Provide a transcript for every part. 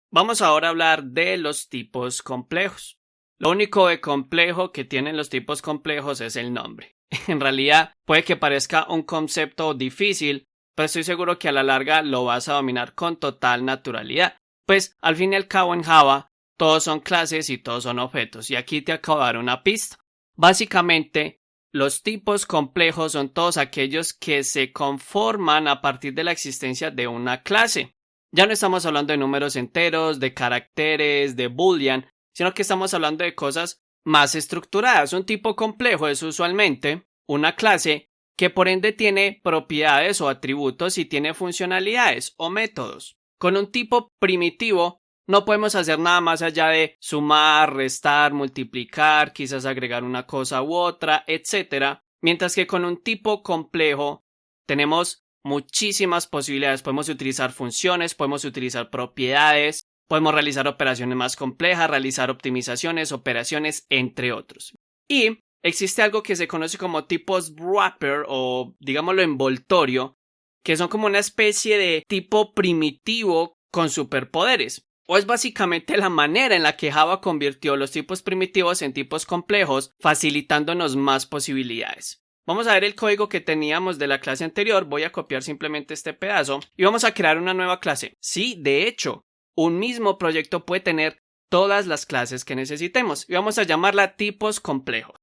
Vamos ahora a hablar de los tipos complejos. Lo único de complejo que tienen los tipos complejos es el nombre. En realidad puede que parezca un concepto difícil, pero estoy seguro que a la larga lo vas a dominar con total naturalidad. Pues al fin y al cabo en Java todos son clases y todos son objetos. Y aquí te acabo de dar una pista. Básicamente, los tipos complejos son todos aquellos que se conforman a partir de la existencia de una clase. Ya no estamos hablando de números enteros, de caracteres, de boolean, sino que estamos hablando de cosas más estructuradas. Un tipo complejo es usualmente una clase que por ende tiene propiedades o atributos y tiene funcionalidades o métodos. Con un tipo primitivo no podemos hacer nada más allá de sumar, restar, multiplicar, quizás agregar una cosa u otra, etc. Mientras que con un tipo complejo tenemos muchísimas posibilidades. Podemos utilizar funciones, podemos utilizar propiedades, podemos realizar operaciones más complejas, realizar optimizaciones, operaciones, entre otros. Y existe algo que se conoce como tipos wrapper o digámoslo envoltorio, que son como una especie de tipo primitivo con superpoderes. O es básicamente la manera en la que Java convirtió los tipos primitivos en tipos complejos, facilitándonos más posibilidades. Vamos a ver el código que teníamos de la clase anterior. Voy a copiar simplemente este pedazo y vamos a crear una nueva clase. Sí, de hecho, un mismo proyecto puede tener todas las clases que necesitemos y vamos a llamarla tipos complejos.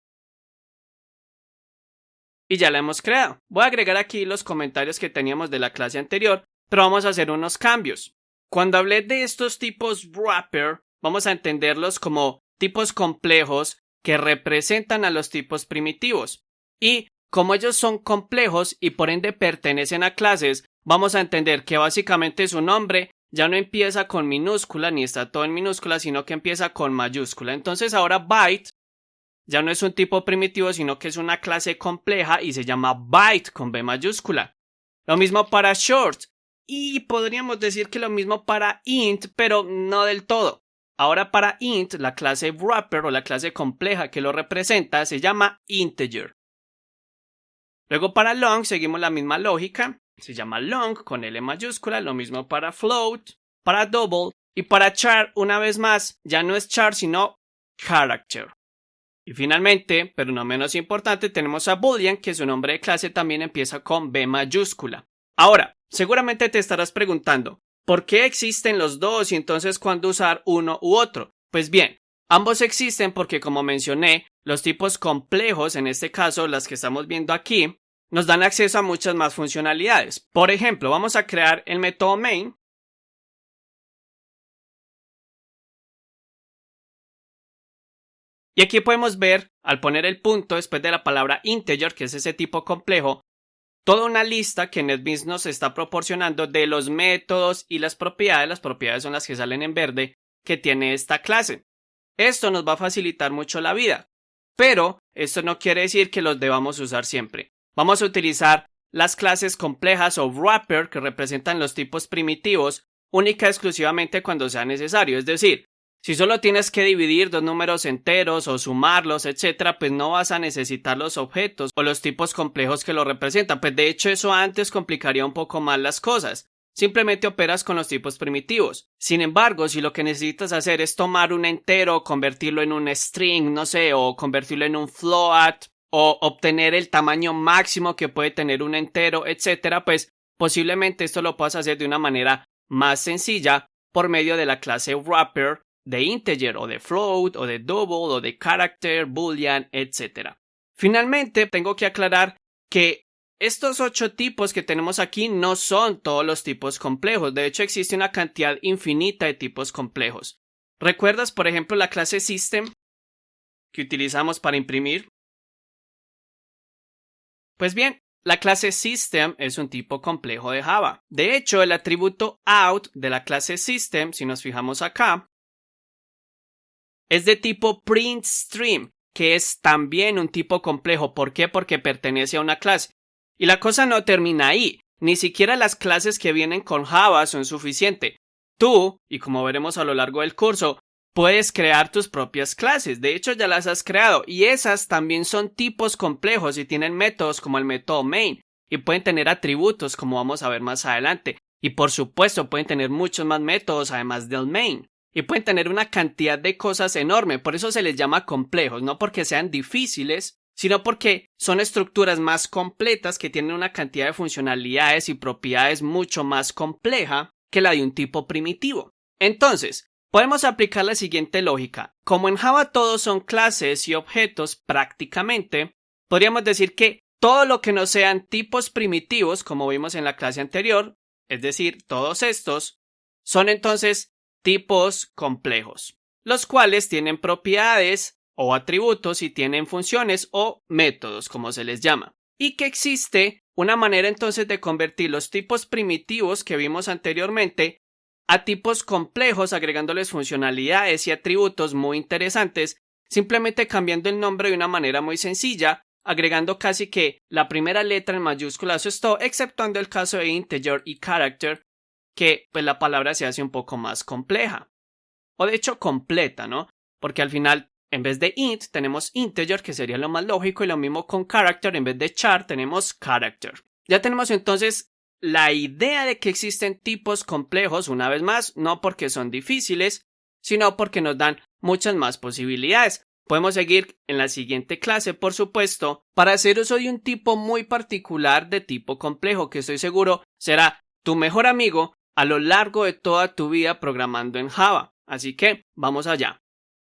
Y ya la hemos creado. Voy a agregar aquí los comentarios que teníamos de la clase anterior, pero vamos a hacer unos cambios. Cuando hablé de estos tipos wrapper, vamos a entenderlos como tipos complejos que representan a los tipos primitivos. Y como ellos son complejos y por ende pertenecen a clases, vamos a entender que básicamente su nombre ya no empieza con minúscula ni está todo en minúscula, sino que empieza con mayúscula. Entonces ahora byte ya no es un tipo primitivo, sino que es una clase compleja y se llama byte con B mayúscula. Lo mismo para short. Y podríamos decir que lo mismo para int, pero no del todo. Ahora para int, la clase wrapper o la clase compleja que lo representa se llama integer. Luego para long seguimos la misma lógica, se llama long con L mayúscula, lo mismo para float, para double y para char una vez más ya no es char sino character. Y finalmente, pero no menos importante, tenemos a boolean que su nombre de clase también empieza con B mayúscula. Ahora, seguramente te estarás preguntando, ¿por qué existen los dos y entonces cuándo usar uno u otro? Pues bien, ambos existen porque como mencioné, los tipos complejos, en este caso las que estamos viendo aquí, nos dan acceso a muchas más funcionalidades. Por ejemplo, vamos a crear el método main. Y aquí podemos ver, al poner el punto después de la palabra integer, que es ese tipo complejo, toda una lista que NetBeans nos está proporcionando de los métodos y las propiedades. Las propiedades son las que salen en verde que tiene esta clase. Esto nos va a facilitar mucho la vida, pero esto no quiere decir que los debamos usar siempre. Vamos a utilizar las clases complejas o wrapper que representan los tipos primitivos única y exclusivamente cuando sea necesario. Es decir, si solo tienes que dividir dos números enteros o sumarlos, etc., pues no vas a necesitar los objetos o los tipos complejos que lo representan. Pues de hecho eso antes complicaría un poco más las cosas. Simplemente operas con los tipos primitivos. Sin embargo, si lo que necesitas hacer es tomar un entero, convertirlo en un string, no sé, o convertirlo en un float, o obtener el tamaño máximo que puede tener un entero, etc., pues posiblemente esto lo puedas hacer de una manera más sencilla por medio de la clase wrapper de integer o de float o de double o de character, boolean, etc. Finalmente, tengo que aclarar que estos 8 tipos que tenemos aquí no son todos los tipos complejos. De hecho, existe una cantidad infinita de tipos complejos. ¿Recuerdas, por ejemplo, la clase system que utilizamos para imprimir? Pues bien, la clase system es un tipo complejo de Java. De hecho, el atributo out de la clase system, si nos fijamos acá, es de tipo printStream, que es también un tipo complejo. ¿Por qué? Porque pertenece a una clase. Y la cosa no termina ahí. Ni siquiera las clases que vienen con Java son suficientes. Tú, y como veremos a lo largo del curso, puedes crear tus propias clases. De hecho, ya las has creado. Y esas también son tipos complejos y tienen métodos como el método main. Y pueden tener atributos como vamos a ver más adelante. Y por supuesto pueden tener muchos más métodos además del main. Y pueden tener una cantidad de cosas enorme, por eso se les llama complejos, no porque sean difíciles, sino porque son estructuras más completas que tienen una cantidad de funcionalidades y propiedades mucho más compleja que la de un tipo primitivo. Entonces, podemos aplicar la siguiente lógica. Como en Java todos son clases y objetos prácticamente, podríamos decir que todo lo que no sean tipos primitivos, como vimos en la clase anterior, es decir, todos estos, son entonces tipos complejos, los cuales tienen propiedades o atributos y tienen funciones o métodos, como se les llama. Y que existe una manera entonces de convertir los tipos primitivos que vimos anteriormente a tipos complejos agregándoles funcionalidades y atributos muy interesantes, simplemente cambiando el nombre de una manera muy sencilla, agregando casi que la primera letra en mayúsculas, eso es todo, exceptuando el caso de integer y character, que pues la palabra se hace un poco más compleja. O de hecho completa, ¿no? Porque al final, en vez de int, tenemos integer, que sería lo más lógico, y lo mismo con character, en vez de char, tenemos character. Ya tenemos entonces la idea de que existen tipos complejos, una vez más, no porque son difíciles, sino porque nos dan muchas más posibilidades. Podemos seguir en la siguiente clase, por supuesto, para hacer uso de un tipo muy particular de tipo complejo, que estoy seguro será tu mejor amigo a lo largo de toda tu vida programando en Java. Así que vamos allá.